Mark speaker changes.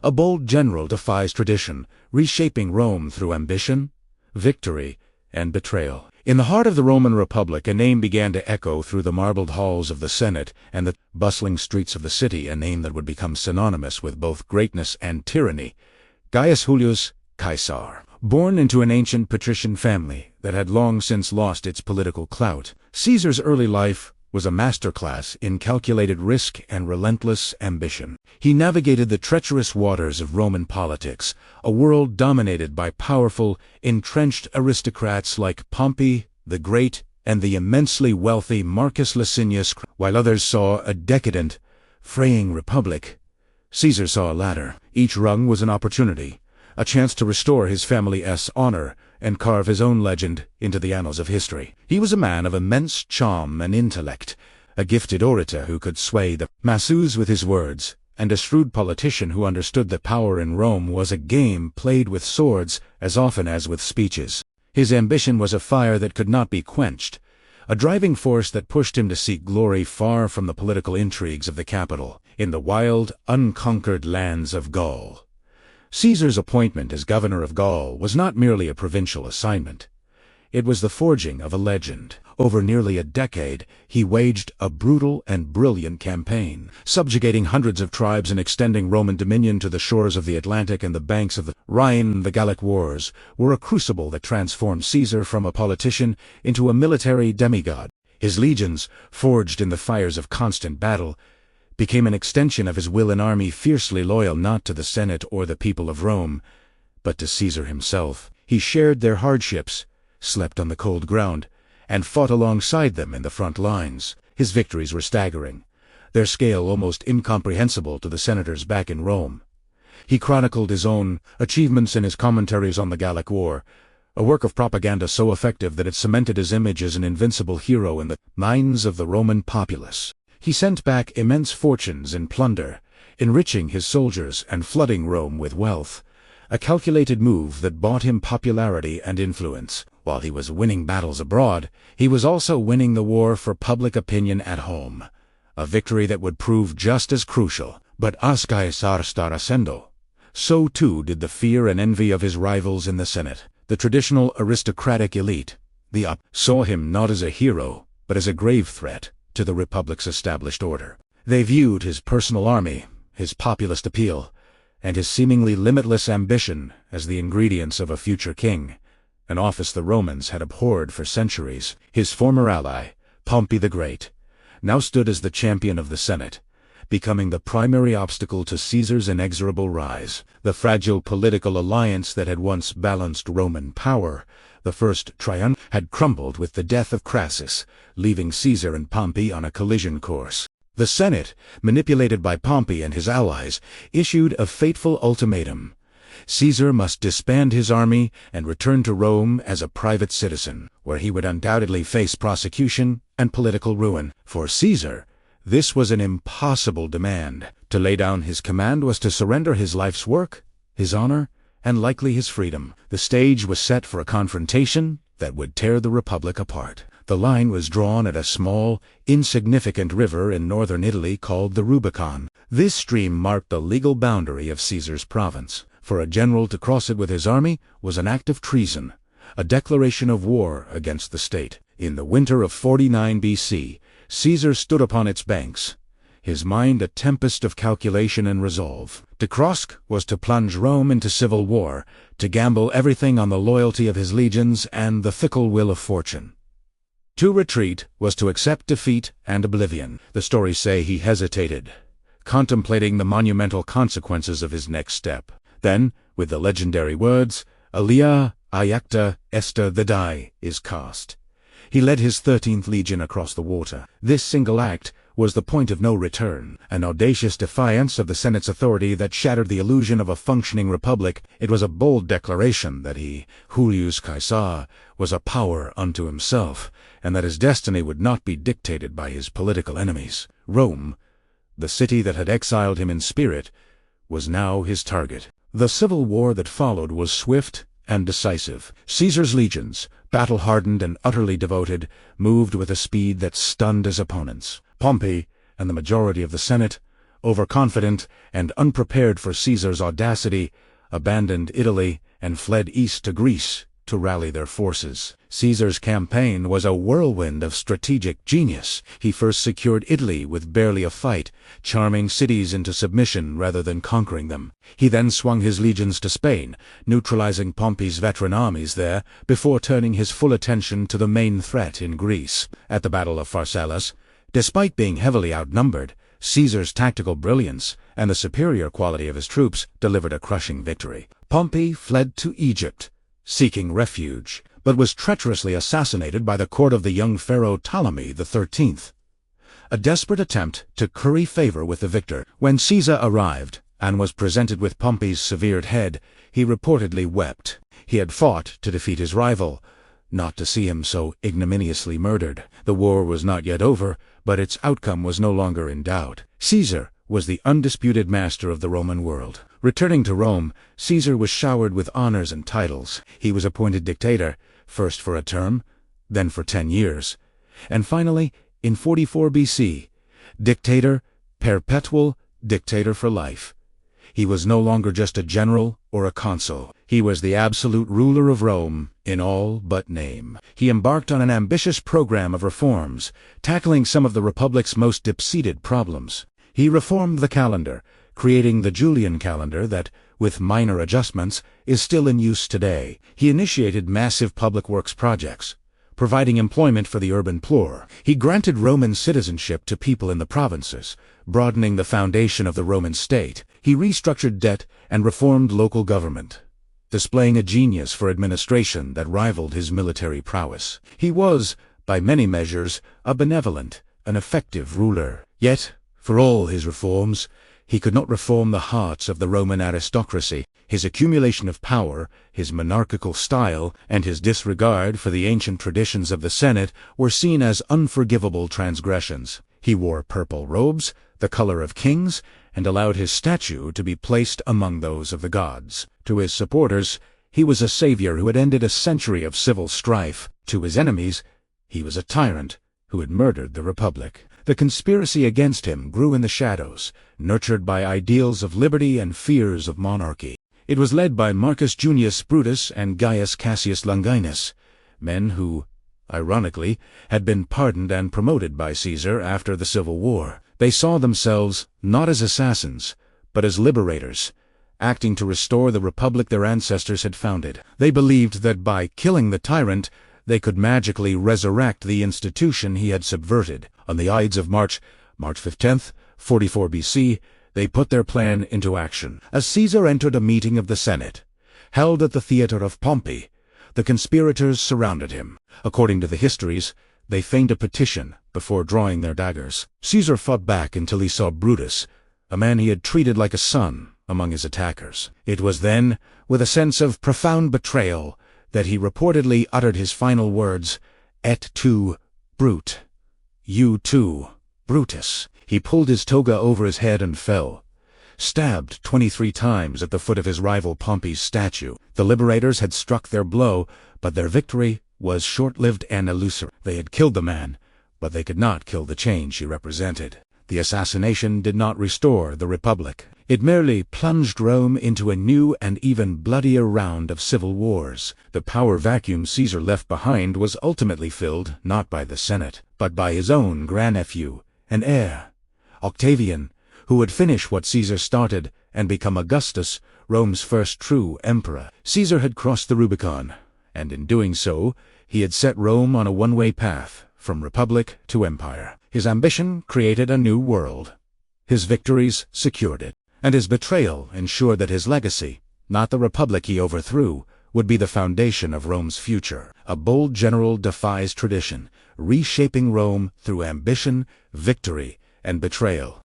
Speaker 1: A bold general defies tradition, reshaping Rome through ambition, victory, and betrayal. In the heart of the Roman Republic, a name began to echo through the marbled halls of the Senate and the bustling streets of the city, a name that would become synonymous with both greatness and tyranny: Gaius Julius Caesar. Born into an ancient patrician family that had long since lost its political clout, Caesar's early life was a masterclass in calculated risk and relentless ambition. He navigated the treacherous waters of Roman politics, a world dominated by powerful, entrenched aristocrats like Pompey the Great and the immensely wealthy Marcus Licinius. While others saw a decadent, fraying republic, Caesar saw a ladder. Each rung was an opportunity, a chance to restore his family's honor and carve his own legend into the annals of history. He was a man of immense charm and intellect, a gifted orator who could sway the masses with his words, and a shrewd politician who understood that power in Rome was a game played with swords as often as with speeches. His ambition was a fire that could not be quenched, a driving force that pushed him to seek glory far from the political intrigues of the capital, in the wild, unconquered lands of Gaul. Caesar's appointment as governor of Gaul was not merely a provincial assignment. It was the forging of a legend. Over nearly a decade, he waged a brutal and brilliant campaign, subjugating hundreds of tribes and extending Roman dominion to the shores of the Atlantic and the banks of the Rhine. The Gallic Wars were a crucible that transformed Caesar from a politician into a military demigod. His legions, forged in the fires of constant battle, became an extension of his will, an army fiercely loyal not to the Senate or the people of Rome, but to Caesar himself. He shared their hardships, slept on the cold ground, and fought alongside them in the front lines. His victories were staggering, their scale almost incomprehensible to the senators back in Rome. He chronicled his own achievements in his commentaries on the Gallic War, a work of propaganda so effective that it cemented his image as an invincible hero in the minds of the Roman populace. He sent back immense fortunes in plunder, enriching his soldiers and flooding Rome with wealth, a calculated move that bought him popularity and influence. While he was winning battles abroad, he was also winning the war for public opinion at home, a victory that would prove just as crucial. But as Caesar star ascendo, so too did the fear and envy of his rivals in the Senate. The traditional aristocratic elite, the up, saw him not as a hero, but as a grave threat to the Republic's established order. They viewed his personal army, his populist appeal, and his seemingly limitless ambition as the ingredients of a future king, an office the Romans had abhorred for centuries. His former ally, Pompey the Great, now stood as the champion of the Senate, becoming the primary obstacle to Caesar's inexorable rise. The fragile political alliance that had once balanced Roman power, the first triumph, had crumbled with the death of Crassus, leaving Caesar and Pompey on a collision course. The Senate, manipulated by Pompey and his allies, issued a fateful ultimatum. Caesar must disband his army and return to Rome as a private citizen, where he would undoubtedly face prosecution and political ruin. For Caesar, this was an impossible demand. To lay down his command was to surrender his life's work, his honor, and likely his freedom. The stage was set for a confrontation that would tear the Republic apart. The line was drawn at a small, insignificant river in northern Italy called the Rubicon. This stream marked the legal boundary of Caesar's province. For a general to cross it with his army was an act of treason, a declaration of war against the state. In the winter of 49 BC, Caesar stood upon its banks, his mind a tempest of calculation and resolve. To cross was to plunge Rome into civil war, to gamble everything on the loyalty of his legions and the fickle will of fortune. To retreat was to accept defeat and oblivion. The stories say he hesitated, contemplating the monumental consequences of his next step. Then, with the legendary words, Alia iacta esta the die is cast, he led his 13th Legion across the water. This single act was the point of no return, an audacious defiance of the Senate's authority that shattered the illusion of a functioning republic. It was a bold declaration that he, Julius Caesar, was a power unto himself, and that his destiny would not be dictated by his political enemies. Rome, the city that had exiled him in spirit, was now his target. The civil war that followed was swift and decisive. Caesar's legions, battle-hardened and utterly devoted, moved with a speed that stunned his opponents. Pompey and the majority of the Senate, overconfident and unprepared for Caesar's audacity, abandoned Italy and fled east to Greece to rally their forces. Caesar's campaign was a whirlwind of strategic genius. He first secured Italy with barely a fight, charming cities into submission rather than conquering them. He then swung his legions to Spain, neutralizing Pompey's veteran armies there, before turning his full attention to the main threat in Greece. At the Battle of Pharsalus, despite being heavily outnumbered, Caesar's tactical brilliance and the superior quality of his troops delivered a crushing victory. Pompey fled to Egypt, seeking refuge, but was treacherously assassinated by the court of the young pharaoh Ptolemy XIII. A desperate attempt to curry favor with the victor. When Caesar arrived and was presented with Pompey's severed head, he reportedly wept. He had fought to defeat his rival, not to see him so ignominiously murdered. The war was not yet over, but its outcome was no longer in doubt. Caesar was the undisputed master of the Roman world. Returning to Rome, Caesar was showered with honors and titles. He was appointed dictator, first for a term, then for 10 years, and finally, in 44 BC, dictator, perpetual, dictator for life. He was no longer just a general or a consul. He was the absolute ruler of Rome in all but name. He embarked on an ambitious program of reforms, tackling some of the Republic's most deep-seated problems. He reformed the calendar, creating the Julian calendar that, with minor adjustments, is still in use today. He initiated massive public works projects, providing employment for the urban poor. He granted Roman citizenship to people in the provinces, broadening the foundation of the Roman state. He restructured debt and reformed local government, displaying a genius for administration that rivaled his military prowess. He was, by many measures, a benevolent, an effective ruler. Yet, for all his reforms, he could not reform the hearts of the Roman aristocracy. His accumulation of power, his monarchical style, and his disregard for the ancient traditions of the Senate were seen as unforgivable transgressions. He wore purple robes, the color of kings, and allowed his statue to be placed among those of the gods. To his supporters, he was a savior who had ended a century of civil strife. To his enemies, he was a tyrant who had murdered the Republic. The conspiracy against him grew in the shadows, nurtured by ideals of liberty and fears of monarchy. It was led by Marcus Junius Brutus and Gaius Cassius Longinus, men who, ironically, had been pardoned and promoted by Caesar after the Civil War. They saw themselves not as assassins, but as liberators, acting to restore the republic their ancestors had founded. They believed that by killing the tyrant, they could magically resurrect the institution he had subverted. On the Ides of March 15th, 44 BC, they put their plan into action. As Caesar entered a meeting of the Senate, held at the theater of Pompey, the conspirators surrounded him. According to the histories, they feigned a petition before drawing their daggers. Caesar fought back until he saw Brutus, a man he had treated like a son, among his attackers. It was then, with a sense of profound betrayal, that he reportedly uttered his final words, "Et tu, Brute. You too, Brutus." He pulled his toga over his head and fell, stabbed 23 times at the foot of his rival Pompey's statue. The liberators had struck their blow, but their victory was short-lived and illusory. They had killed the man, but they could not kill the change he represented. The assassination did not restore the Republic. It merely plunged Rome into a new and even bloodier round of civil wars. The power vacuum Caesar left behind was ultimately filled not by the Senate, but by his own grandnephew and heir, Octavian, who would finish what Caesar started and become Augustus, Rome's first true emperor. Caesar had crossed the Rubicon, and in doing so, he had set Rome on a one-way path, from republic to empire. His ambition created a new world. His victories secured it, and his betrayal ensured that his legacy, not the republic he overthrew, would be the foundation of Rome's future. A bold general defies tradition, reshaping Rome through ambition, victory, and betrayal.